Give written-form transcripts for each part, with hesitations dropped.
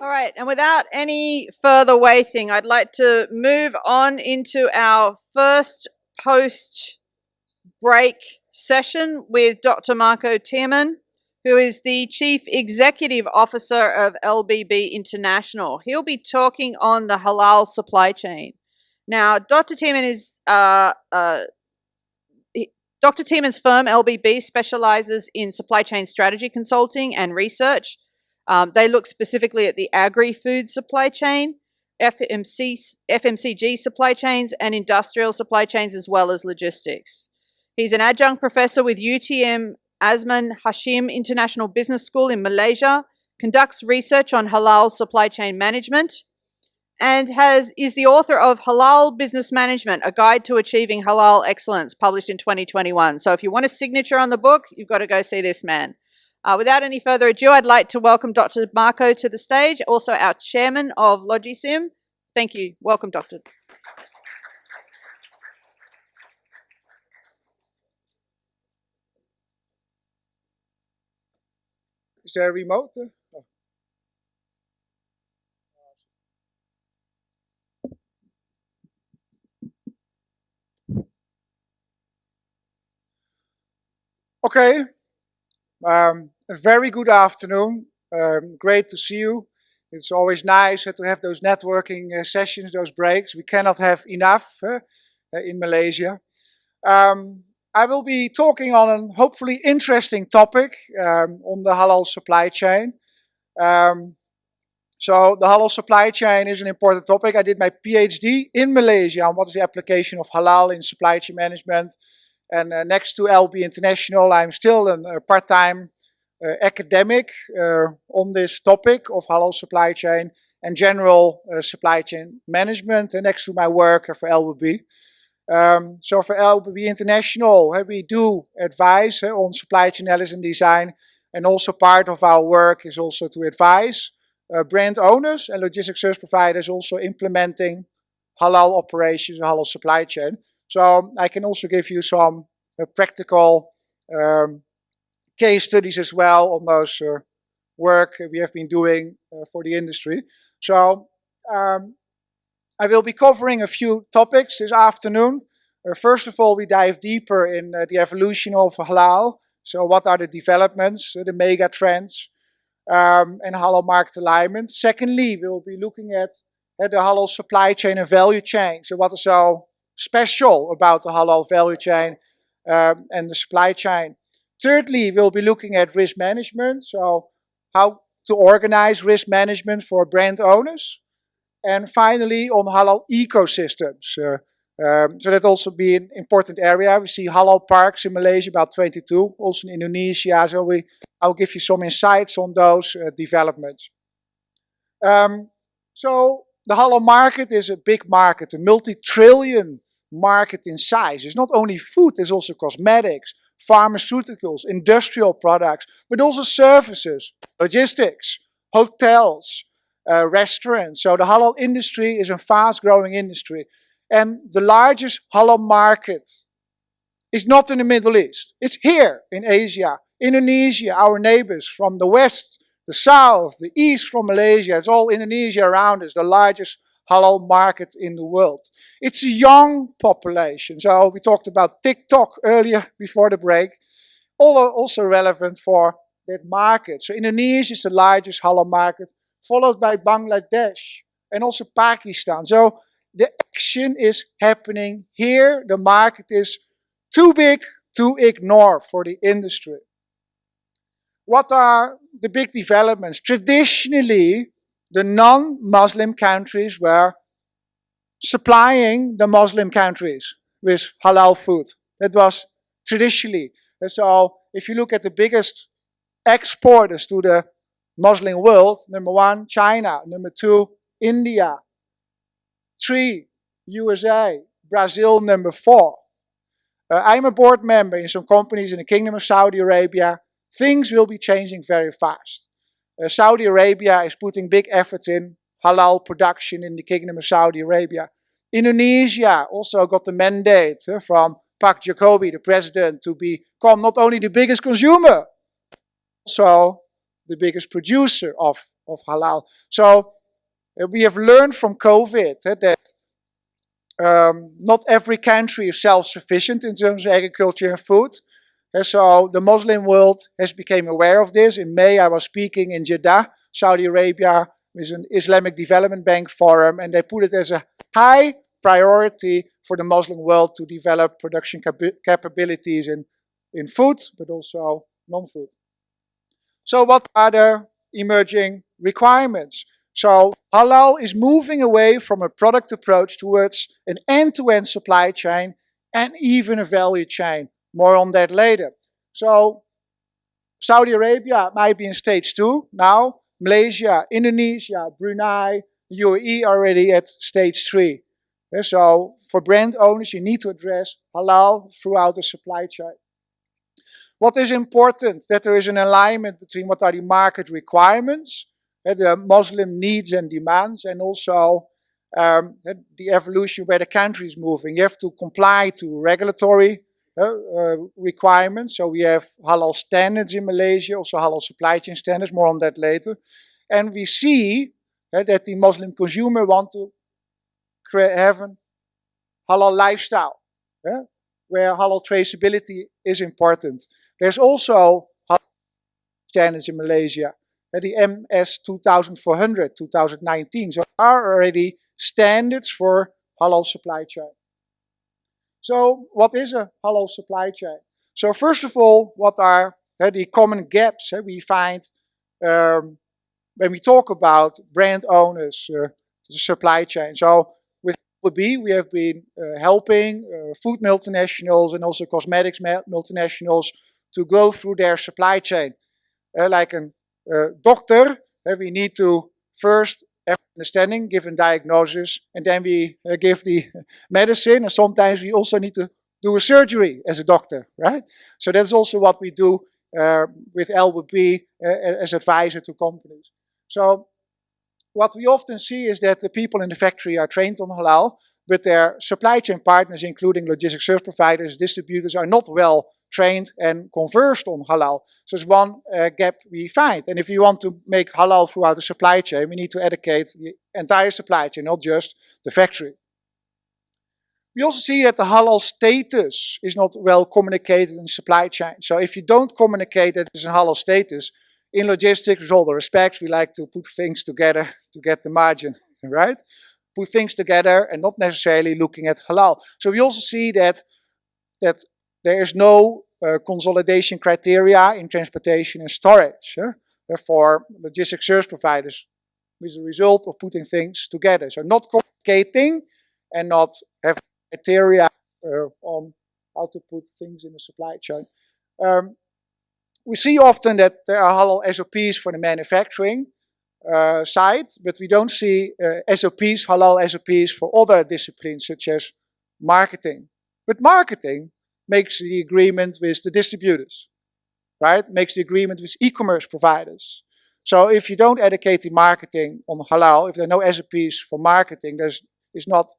All right, and without any further waiting, I'd like to move on into our first post-break session with Dr. Marco Tieman, who is the Chief Executive Officer of LBB International. He'll be talking on the halal supply chain. Now, Dr. Tieman is Dr. Tieman's firm, LBB, specializes in supply chain strategy consulting and research. They look specifically at the agri-food supply chain, FMCG supply chains, and industrial supply chains, as well as logistics. He's an adjunct professor with UTM Azman Hashim International Business School in Malaysia, conducts research on halal supply chain management, and is the author of Halal Business Management, A Guide to Achieving Halal Excellence, published in 2021. So if you want a signature on the book, you've got to go see this man. Without any further ado, I'd like to welcome Dr. Marco to the stage, also our chairman of LogiSYM. Thank you. Welcome, Doctor. Is there a remote? Oh. Okay, a very good afternoon. Great to see you. It's always nice to have those networking sessions, those breaks. We cannot have enough in Malaysia. I will be talking on a hopefully interesting topic on the halal supply chain. So the halal supply chain is an important topic. I did my PhD in Malaysia on what is the application of halal in supply chain management. And next to LB International, I'm still a part-time academic on this topic of halal supply chain and general supply chain management, next to my work for LBB. So for LBB International, we do advise on supply chain analysis and design, and also part of our work is also to advise brand owners and logistics service providers also implementing halal operations, halal supply chain. So I can also give you some practical case studies as well on those work we have been doing for the industry. So I will be covering a few topics this afternoon. First of all, we dive deeper in the evolution of halal. So what are the developments, the mega trends, and halal market alignment. Secondly, we'll be looking at the halal supply chain and value chain. So what is so special about the halal value chain and the supply chain. Thirdly, we'll be looking at risk management. So how to organize risk management for brand owners. And finally, on halal ecosystems. So that also be an important area. We see halal parks in Malaysia, about 22, also in Indonesia. So I'll give you some insights on those developments. So the halal market is a big market, a multi-trillion market in size. It's not only food, it's also cosmetics, pharmaceuticals, industrial products, but also services, logistics, hotels, restaurants. So the halal industry is a fast-growing industry. And the largest halal market is not in the Middle East. It's here in Asia, Indonesia, our neighbors from the west, the south, the east from Malaysia. It's all Indonesia around us, the largest halal market in the world. It's a young population. So we talked about TikTok earlier before the break. Also relevant for that market. So Indonesia is the largest halal market, followed by Bangladesh and also Pakistan. So the action is happening here. The market is too big to ignore for the industry. What are the big developments? Traditionally, the non-Muslim countries were supplying the Muslim countries with halal food. That was traditionally. And so if you look at the biggest exporters to the Muslim world, number 1, China, number 2, India, 3, USA, Brazil, number 4. I'm a board member in some companies in the Kingdom of Saudi Arabia. Things will be changing very fast. Saudi Arabia is putting big efforts in halal production in the Kingdom of Saudi Arabia. Indonesia also got the mandate from Pak Jokowi, the president, to become not only the biggest consumer, also the biggest producer of of halal. So we have learned from COVID that not every country is self-sufficient in terms of agriculture and food. So the Muslim world has become aware of this. In May, I was speaking in Jeddah, Saudi Arabia, with an Islamic Development Bank forum, and they put it as a high priority for the Muslim world to develop production capabilities in food, but also non-food. So what are the emerging requirements? So halal is moving away from a product approach towards an end-to-end supply chain and even a value chain. More on that later. So Saudi Arabia might be in stage 2 now. Malaysia, Indonesia, Brunei, UAE already at stage 3. So for brand owners, you need to address halal throughout the supply chain. What is important? That there is an alignment between what are the market requirements, the Muslim needs and demands, and also the evolution where the country is moving. You have to comply to regulatory requirements. So we have halal standards in Malaysia, also halal supply chain standards, more on that later. And we see that the Muslim consumer want to have a halal lifestyle, where halal traceability is important. There's also halal standards in Malaysia, the MS 2400, 2019. So there are already standards for halal supply chain. So what is a halal supply chain? So first of all, what are the common gaps we find when we talk about brand owners, the supply chain? So with LBB, we have been helping food multinationals and also cosmetics multinationals to go through their supply chain. Like a doctor, we need to first have understanding, give a diagnosis, and then we give the medicine, and sometimes we also need to do a surgery as a doctor, right? So that's also what we do with LBB as advisor to companies. So what we often see is that the people in the factory are trained on halal, but their supply chain partners, including logistics service providers, distributors, are not well trained and conversed on halal. So it's one gap we find. And if you want to make halal throughout the supply chain, we need to educate the entire supply chain, not just the factory. We also see that the halal status is not well communicated in supply chain. So if you don't communicate that it's a halal status, in logistics, with all the respects, we like to put things together to get the margin, right? Put things together and not necessarily looking at halal. So we also see that there is no consolidation criteria in transportation and storage for logistics service providers, with the result of putting things together. So not communicating and not having criteria on how to put things in the supply chain. We see often that there are halal SOPs for the manufacturing side, but we don't see SOPs, halal SOPs for other disciplines such as marketing. But marketing makes the agreement with the distributors, right? Makes the agreement with e-commerce providers. So if you don't educate the marketing on halal, if there are no SOPs for marketing, it's not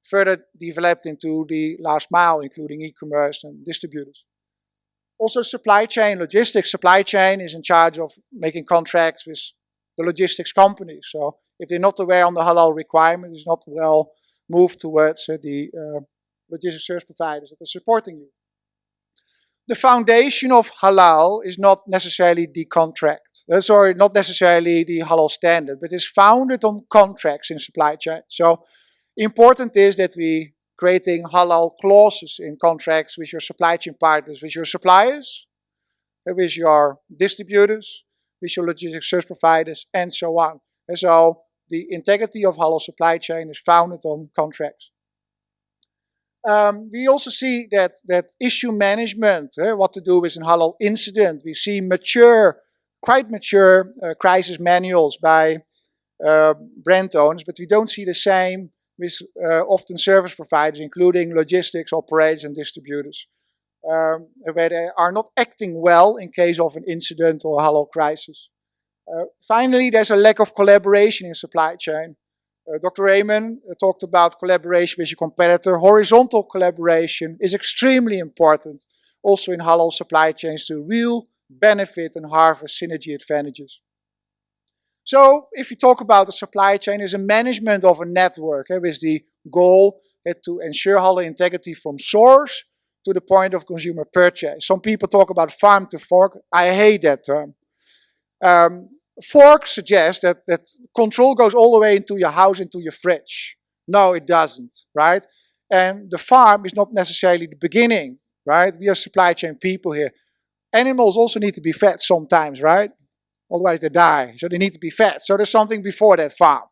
further developed into the last mile, including e-commerce and distributors. Also supply chain, logistics. Supply chain is in charge of making contracts with the logistics companies. So if they're not aware on the halal requirement, it's not well moved towards the logistics service providers that are supporting you. The foundation of halal is not necessarily the contract. Sorry, not necessarily the halal standard, but is founded on contracts in supply chain. So important is that we creating halal clauses in contracts with your supply chain partners, with your suppliers, with your distributors, with your logistics service providers, and so on. And so the integrity of halal supply chain is founded on contracts. We also see that issue management, what to do with a halal incident. We see quite mature crisis manuals by brand owners, but we don't see the same with often service providers, including logistics operators and distributors, where they are not acting well in case of an incident or a halal crisis. Finally, there's a lack of collaboration in supply chain. Dr. Raymond talked about collaboration with your competitor. Horizontal collaboration is extremely important, also in halal supply chains, to real benefit and harvest synergy advantages. So if you talk about the supply chain, it's a management of a network with the goal to ensure halal integrity from source to the point of consumer purchase. Some people talk about farm to fork. I hate that term. Fork suggests that control goes all the way into your house, into your fridge. No, it doesn't, right? And the farm is not necessarily the beginning, right? We are supply chain people here. Animals also need to be fed sometimes, right? Otherwise they die. So they need to be fed. So there's something before that farm,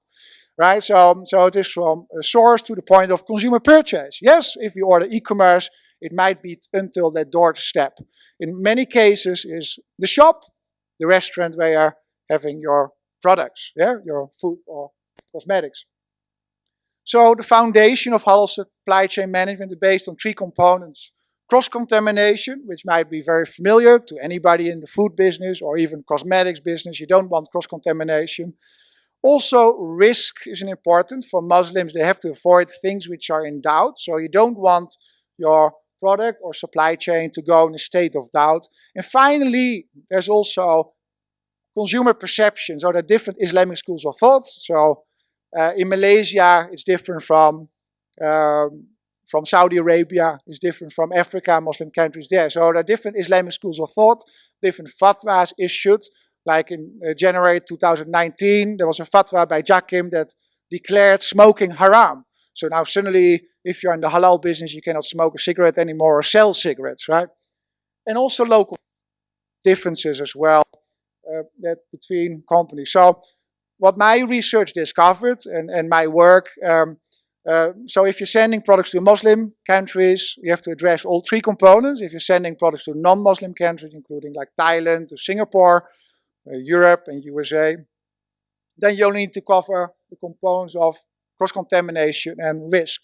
right? So it is from a source to the point of consumer purchase. Yes, if you order e-commerce, it might be until that doorstep. In many cases is the shop, the restaurant where you're having your products, yeah, your food or cosmetics. So the foundation of halal supply chain management is based on three components. Cross-contamination, which might be very familiar to anybody in the food business or even cosmetics business. You don't want cross-contamination. Also, risk is important. For Muslims, they have to avoid things which are in doubt. So you don't want your product or supply chain to go in a state of doubt. And finally, there's also consumer perception. So there are different Islamic schools of thought. So in Malaysia, it's different from Saudi Arabia, it's different from Africa, Muslim countries there. So there are different Islamic schools of thought, different fatwas issued. Like in January 2019, there was a fatwa by Jakim that declared smoking haram. So now suddenly, if you're in the halal business, you cannot smoke a cigarette anymore or sell cigarettes, right? And also local differences as well that between companies. So what my research discovered and my work, so if you're sending products to Muslim countries, you have to address all three components. If you're sending products to non-Muslim countries, including like Thailand to Singapore, Europe and USA, then you only need to cover the components of cross-contamination and risk.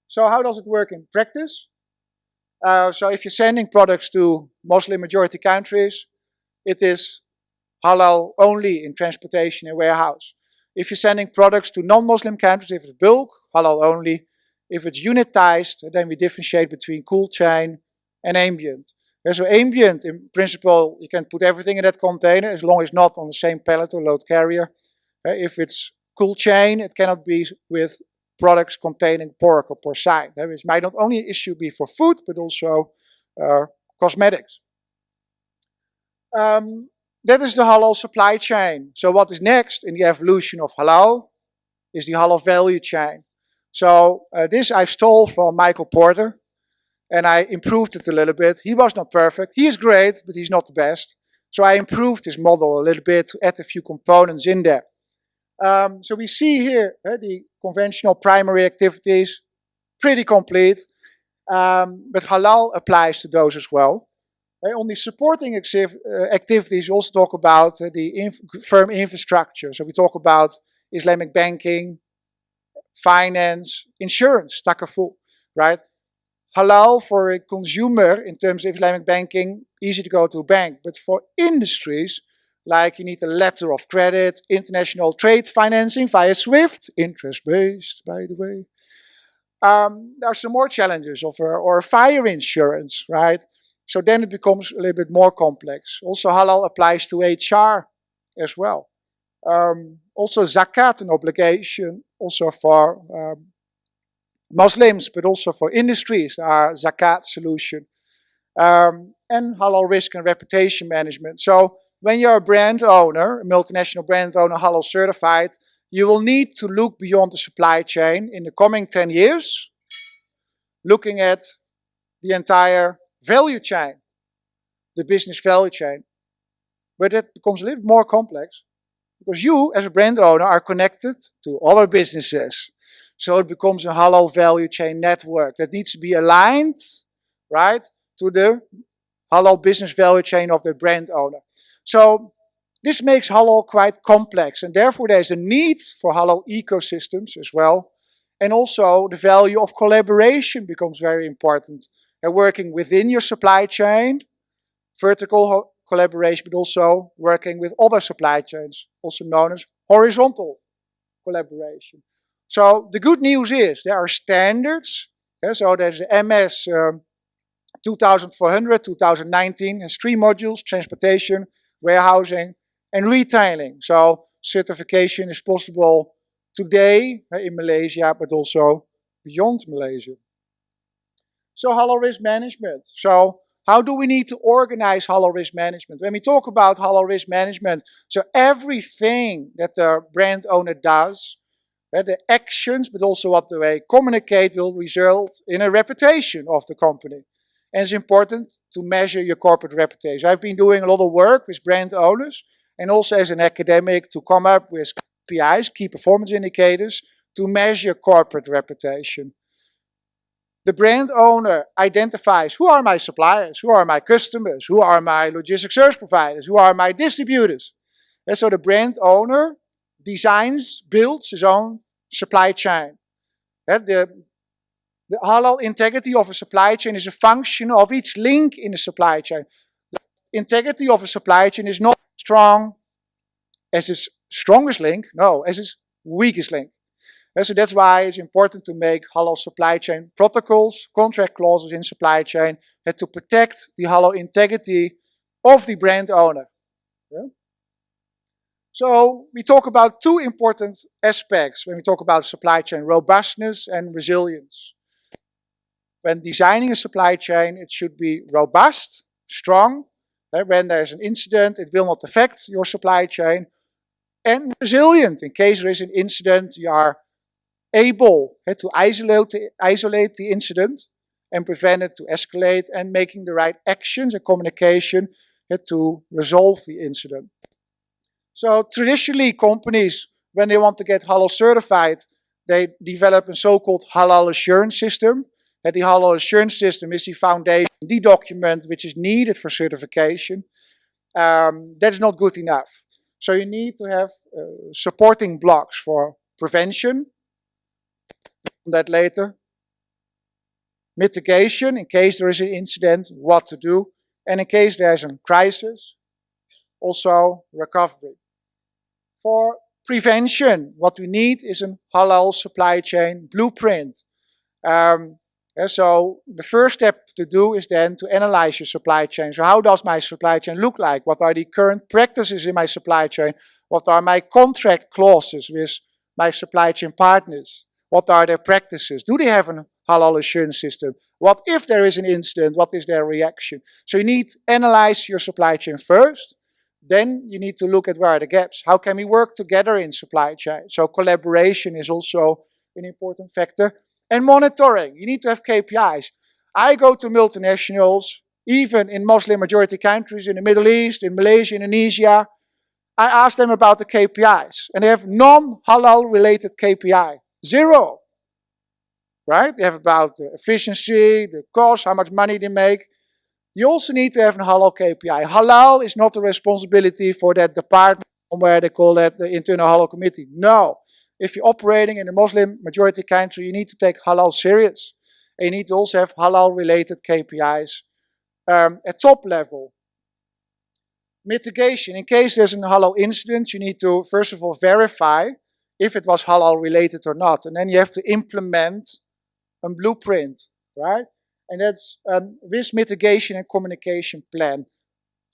So how does it work in practice? So if you're sending products to Muslim majority countries, it is halal only in transportation and warehouse. If you're sending products to non-Muslim countries, if it's bulk, halal only. If it's unitized, then we differentiate between cool chain and ambient. So ambient, in principle, you can put everything in that container as long as not on the same pallet or load carrier. If it's cool chain, it cannot be with products containing pork or porcine. Which might not only an issue be for food, but also cosmetics. That is the halal supply chain. So what is next in the evolution of halal is the halal value chain. So this I stole from Michael Porter, and I improved it a little bit. He was not perfect. He is great, but he's not the best. So I improved his model a little bit to add a few components in there. So we see here the conventional primary activities, pretty complete, but halal applies to those as well. On the supporting activities, we also talk about the firm infrastructure. So we talk about Islamic banking, finance, insurance, takaful, right? Halal for a consumer in terms of Islamic banking, easy to go to a bank. But for industries, like you need a letter of credit, international trade financing via SWIFT, interest-based, by the way. There are some more challenges or fire insurance, right? So then it becomes a little bit more complex. Also, halal applies to HR as well. Also, zakat, an obligation, also for Muslims, but also for industries, are zakat solution. And halal risk and reputation management. So when you're a brand owner, a multinational brand owner, halal certified, you will need to look beyond the supply chain in the coming 10 years, looking at the entire value chain, the business value chain. But it becomes a little more complex because you, as a brand owner, are connected to other businesses. So it becomes a halal value chain network that needs to be aligned, right, to the halal business value chain of the brand owner. So this makes halal quite complex, and therefore there's a need for halal ecosystems as well. And also the value of collaboration becomes very important. And working within your supply chain, vertical collaboration, but also working with other supply chains, also known as horizontal collaboration. So the good news is there are standards. So there's the MS 2400, 2019, has 3 modules: transportation, warehousing, and retailing. So certification is possible today in Malaysia, but also beyond Malaysia. So halal risk management. So how do we need to organize halal risk management? When we talk about halal risk management, so everything that the brand owner does, the actions, but also what they communicate will result in a reputation of the company. And it's important to measure your corporate reputation. I've been doing a lot of work with brand owners and also as an academic to come up with KPIs, key performance indicators, to measure corporate reputation. The brand owner identifies who are my suppliers, who are my customers, who are my logistics service providers, who are my distributors. And so the brand owner designs, builds his own supply chain. The halal integrity of a supply chain is a function of each link in the supply chain. The integrity of a supply chain is not strong as its strongest link, no, as its weakest link. And so that's why it's important to make halal supply chain protocols, contract clauses in supply chain, and to protect the halal integrity of the brand owner. Yeah? So we talk about two important aspects when we talk about supply chain: robustness and resilience. When designing a supply chain, it should be robust, strong. When there's an incident, it will not affect your supply chain. And resilient. In case there is an incident, you are able to isolate the incident and prevent it to escalate, and making the right actions and communication to resolve the incident. So traditionally, companies, when they want to get halal certified, they develop a so-called halal assurance system. And the halal assurance system is the foundation, the document which is needed for certification. That's not good enough. So you need to have supporting blocks for prevention, that later. Mitigation, in case there is an incident, what to do. And in case there's a crisis, also recovery. For prevention, what we need is a halal supply chain blueprint. So the first step to do is then to analyze your supply chain. So how does my supply chain look like? What are the current practices in my supply chain? What are my contract clauses with my supply chain partners? What are their practices? Do they have a halal assurance system? What if there is an incident? What is their reaction? So you need to analyze your supply chain first. Then you need to look at where are the gaps. How can we work together in supply chain? So collaboration is also an important factor. And monitoring. You need to have KPIs. I go to multinationals, even in Muslim majority countries, in the Middle East, in Malaysia, Indonesia. I ask them about the KPIs. And they have non-halal related KPI. Zero. Right? They have about the efficiency, the cost, how much money they make. You also need to have a halal KPI. Halal is not a responsibility for that department where they call that the internal halal committee. No. If you're operating in a Muslim majority country, you need to take halal serious. And you need to also have halal related KPIs at top level. Mitigation. In case there's a halal incident, you need to first of all verify if it was halal related or not. And then you have to implement a blueprint, right? And that's risk mitigation and communication plan.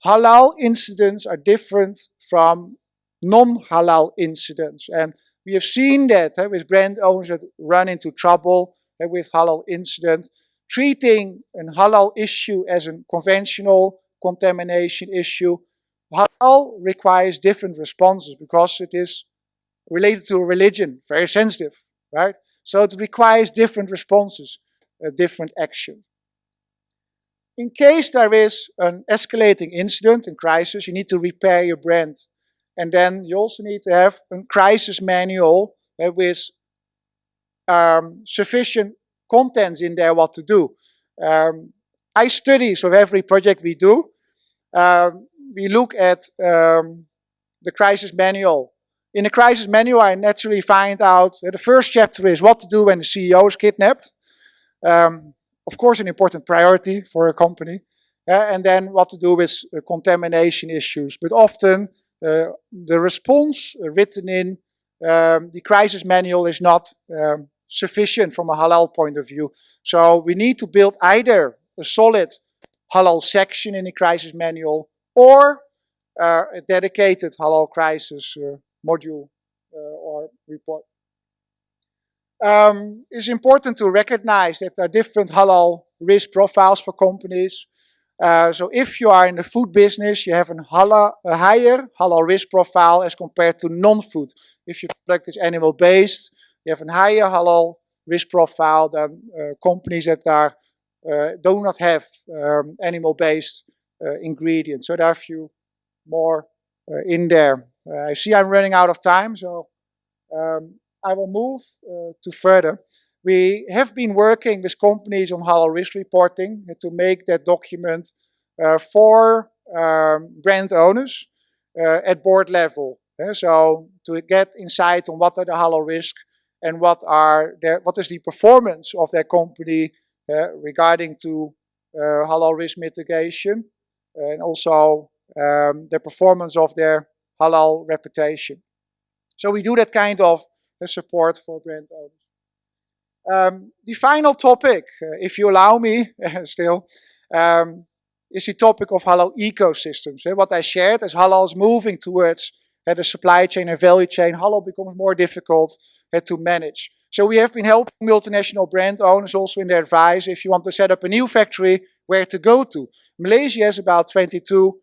Halal incidents are different from non-halal incidents. And we have seen that with brand owners that run into trouble with halal incident. Treating a halal issue as a conventional contamination issue, halal requires different responses because it is related to religion, very sensitive, right? So it requires different responses, different action. In case there is an escalating incident and crisis, you need to repair your brand. And then you also need to have a crisis manual with sufficient contents in there what to do. I study, so every project we do, we look at the crisis manual. In the crisis manual, I naturally find out that the first chapter is what to do when the CEO is kidnapped. Of course, an important priority for a company. And then what to do with contamination issues. But often, the response written in the crisis manual is not sufficient from a halal point of view. So we need to build either a solid halal section in the crisis manual or a dedicated halal crisis module or report. It's important to recognize that there are different halal risk profiles for companies. So if you are in the food business, you have a higher halal risk profile as compared to non-food. If your product is animal-based, you have a higher halal risk profile than companies that do not have animal-based ingredients. So there are a few more in there. I see I'm running out of time, so I will move to further. We have been working with companies on halal risk reporting to make that document for brand owners at board level. So to get insight on what are the halal risks and what is the performance of their company regarding to halal risk mitigation, and also the performance of their halal reputation. So we do that kind of support for brand owners. The final topic, if you allow me still, is the topic of halal ecosystems. What I shared, as halal is moving towards the supply chain and value chain, halal becomes more difficult to manage. So we have been helping multinational brand owners also in their advice if you want to set up a new factory, where to go to. Malaysia has about 22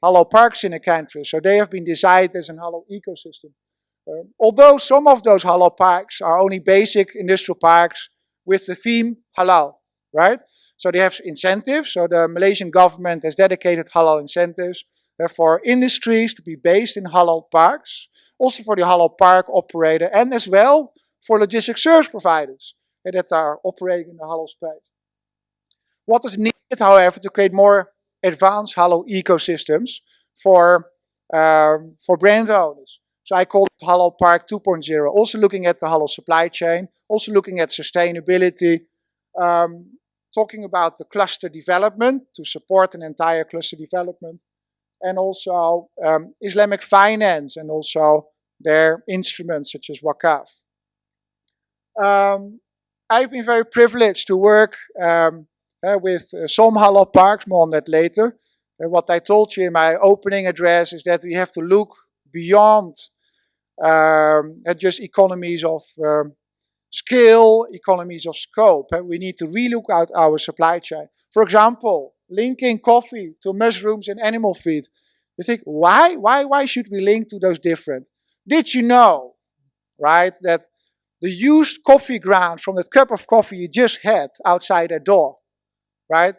halal parks in the country, so they have been designed as a halal ecosystem. Although some of those halal parks are only basic industrial parks with the theme halal, right? So they have incentives. So the Malaysian government has dedicated halal incentives for industries to be based in halal parks, also for the halal park operator, and as well for logistics service providers that are operating in the halal space. What is needed, however, to create more advanced halal ecosystems for brand owners? So I call it Halal Park 2.0, also looking at the halal supply chain, also looking at sustainability, talking about the cluster development to support an entire cluster development, and also Islamic finance and also their instruments such as Wakaf. I've been very privileged to work with some halal parks, more on that later. What I told you in my opening address is that we have to look beyond just economies of scale, economies of scope. We need to relook at our supply chain. For example, linking coffee to mushrooms and animal feed. You think, why should we link to those different? Did you know, right, that the used coffee ground from that cup of coffee you just had outside that door, right,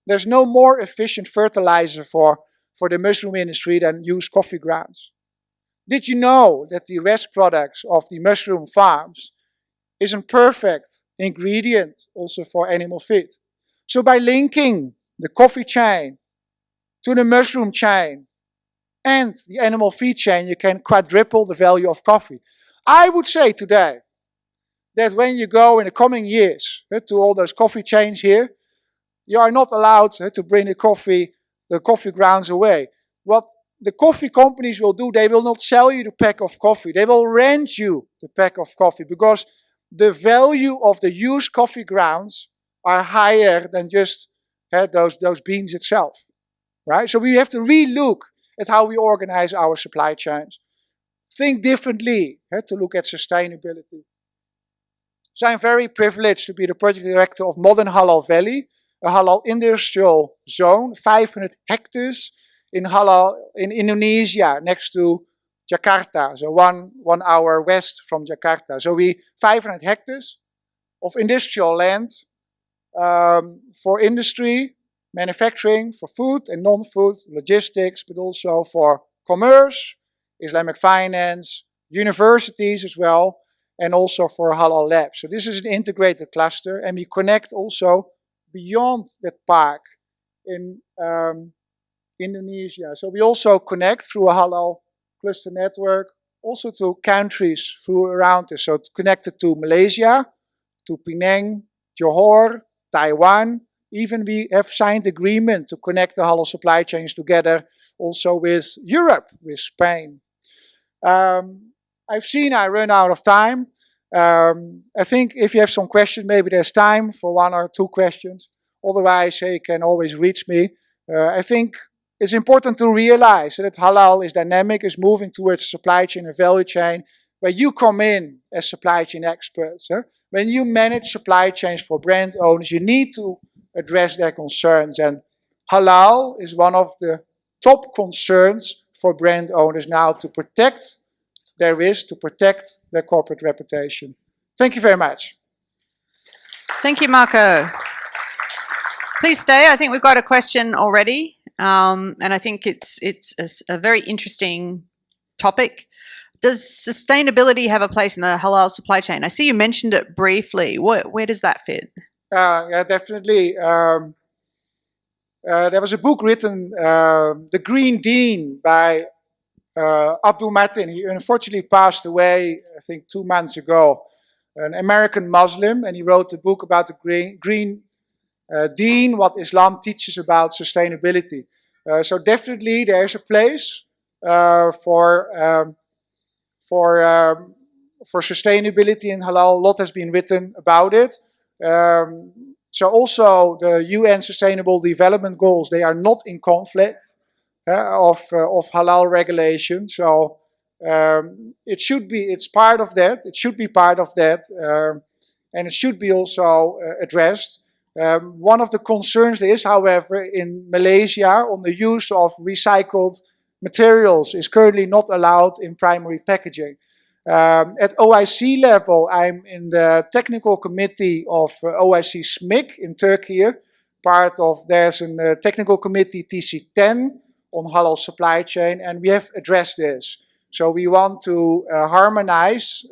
there's no more efficient fertilizer for the mushroom industry than used coffee grounds. Did you know that the rest products of the mushroom farms is a perfect ingredient also for animal feed? So by linking the coffee chain to the mushroom chain and the animal feed chain, you can quadruple the value of coffee. I would say today that when you go in the coming years to all those coffee chains here, you are not allowed to bring the coffee grounds away. What the coffee companies will do, they will not sell you the pack of coffee. They will rent you the pack of coffee because the value of the used coffee grounds are higher than just those beans itself, right? So we have to relook at how we organize our supply chains. Think differently to look at sustainability. So I'm very privileged to be the project director of Modern Halal Valley, a halal industrial zone, 500 hectares in Indonesia, next to Jakarta, so one hour west from Jakarta. So 500 hectares of industrial land for industry, manufacturing, for food and non-food, logistics, but also for commerce, Islamic finance, universities as well, and also for halal labs. So this is an integrated cluster, and we connect also beyond that park in Indonesia. So we also connect through a halal cluster network also to countries around us. So connected to Malaysia, to Penang, Johor, Taiwan. Even we have signed agreement to connect the halal supply chains together also with Europe, with Spain. I've seen I run out of time. I think if you have some questions, maybe there's time for one or two questions. Otherwise, you can always reach me. I think it's important to realize that halal is dynamic, is moving towards supply chain and value chain, where you come in as supply chain experts. When you manage supply chains for brand owners, you need to address their concerns. And halal is one of the top concerns for brand owners now, to protect their risk, to protect their corporate reputation. Thank you very much. Thank you, Marco. Please stay. I think we've got a question already, and I think it's a very interesting topic. Does sustainability have a place in the halal supply chain? I see you mentioned it briefly. Where does that fit? Yeah, definitely. There was a book written, The Green Dean, by Abdul Matin. He unfortunately passed away, I think, 2 months ago. An American Muslim, and he wrote a book about the Green Dean, what Islam teaches about sustainability. So definitely there is a place for sustainability in halal. A lot has been written about it. So also the UN Sustainable Development Goals, they are not in conflict of halal regulation. So it's part of that. It should be part of that, and it should be also addressed. One of the concerns there is, however, in Malaysia, on the use of recycled materials is currently not allowed in primary packaging. At OIC level, I'm in the technical committee of OIC SMIC in Turkey. There's a technical committee TC10 on halal supply chain, and we have addressed this. So we want to harmonize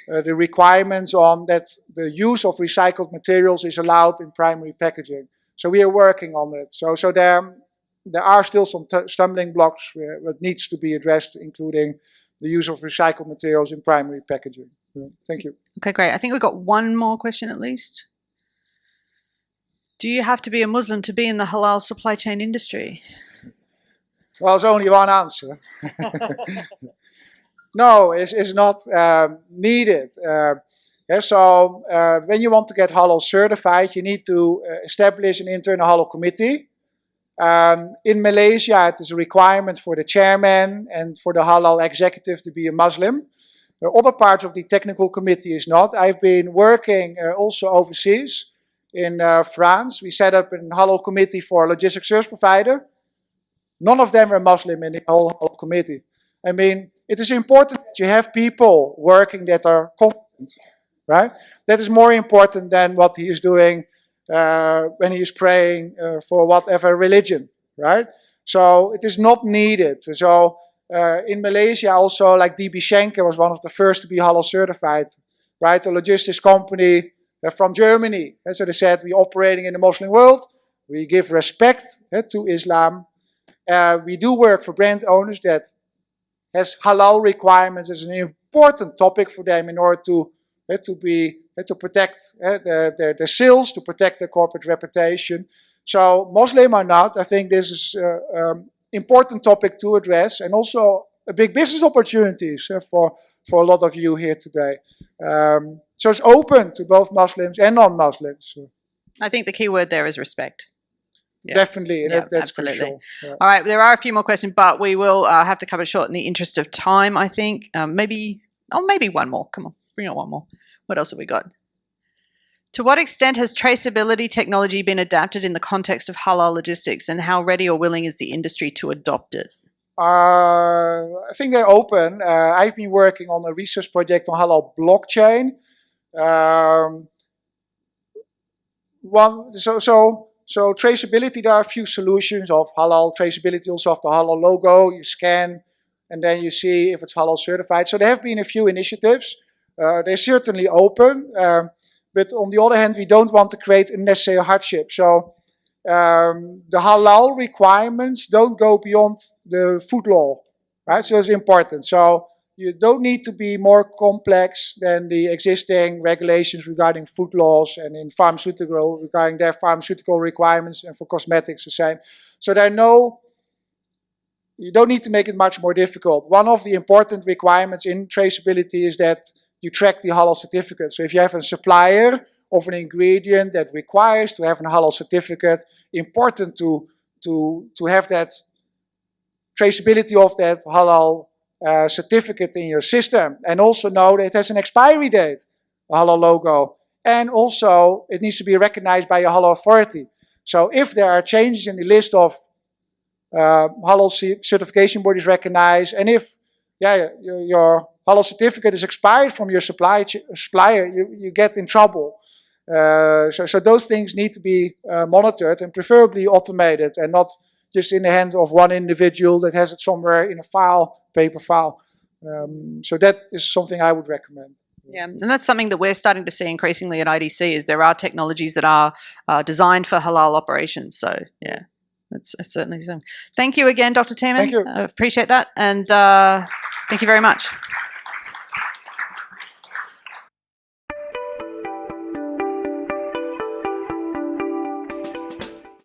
the requirements on that the use of recycled materials is allowed in primary packaging. So we are working on it. So there are still some stumbling blocks that needs to be addressed, including the use of recycled materials in primary packaging. Thank you. Okay, great. I think we've got one more question at least. Do you have to be a Muslim to be in the halal supply chain industry? Well, there's only one answer. No, it's not needed. So when you want to get halal certified, you need to establish an internal halal committee. In Malaysia, it is a requirement for the chairman and for the halal executive to be a Muslim. The other parts of the technical committee is not. I've been working also overseas in France. We set up a halal committee for a logistics service provider. None of them are Muslim in the whole halal committee. I mean, it is important that you have people working that are competent, right? That is more important than what he is doing when he is praying for whatever religion, right? So it is not needed. So in Malaysia also, like DB Schenker was one of the first to be halal certified, right? A logistics company from Germany. So they said, we're operating in the Muslim world. We give respect to Islam. We do work for brand owners that has halal requirements as an important topic for them in order to protect their sales, to protect their corporate reputation. So Muslim or not, I think this is important topic to address, and also a big business opportunities for a lot of you here today. So it's open to both Muslims and non-Muslims. I think the key word there is respect. Yeah. Definitely, yeah, that's absolutely. crucial. Yeah. All right, there are a few more questions, but we will have to cut it short in the interest of time, I think. Maybe one more. Come on, bring on one more. What else have we got? To what extent has traceability technology been adapted in the context of halal logistics, and how ready or willing is the industry to adopt it? I think they're open. I've been working on a research project on halal blockchain. So traceability, there are a few solutions of halal traceability, also of the halal logo. You scan and then you see if it's halal certified. So there have been a few initiatives. They're certainly open. But on the other hand, we don't want to create unnecessary hardship. So the halal requirements don't go beyond the food law, right? So it's important. So you don't need to be more complex than the existing regulations regarding food laws, and in pharmaceutical regarding their pharmaceutical requirements, and for cosmetics the same. So you don't need to make it much more difficult. One of the important requirements in traceability is that you track the halal certificate. So if you have a supplier of an ingredient that requires to have a halal certificate, important to to have that traceability of that halal certificate in your system, and also know that it has an expiry date, a halal logo, and also it needs to be recognized by a halal authority. So if there are changes in the list of halal certification board is recognized, and if your halal certificate is expired from your supplier, you get in trouble. So those things need to be monitored and preferably automated, and not just in the hands of one individual that has it somewhere in a file, paper file. So that is something I would recommend. Yeah, and that's something that we're starting to see increasingly at IDC, is there are technologies that are designed for halal operations. So yeah, that's certainly something. Thank you again, Dr. Tieman. Thank you. I appreciate that, and thank you very much.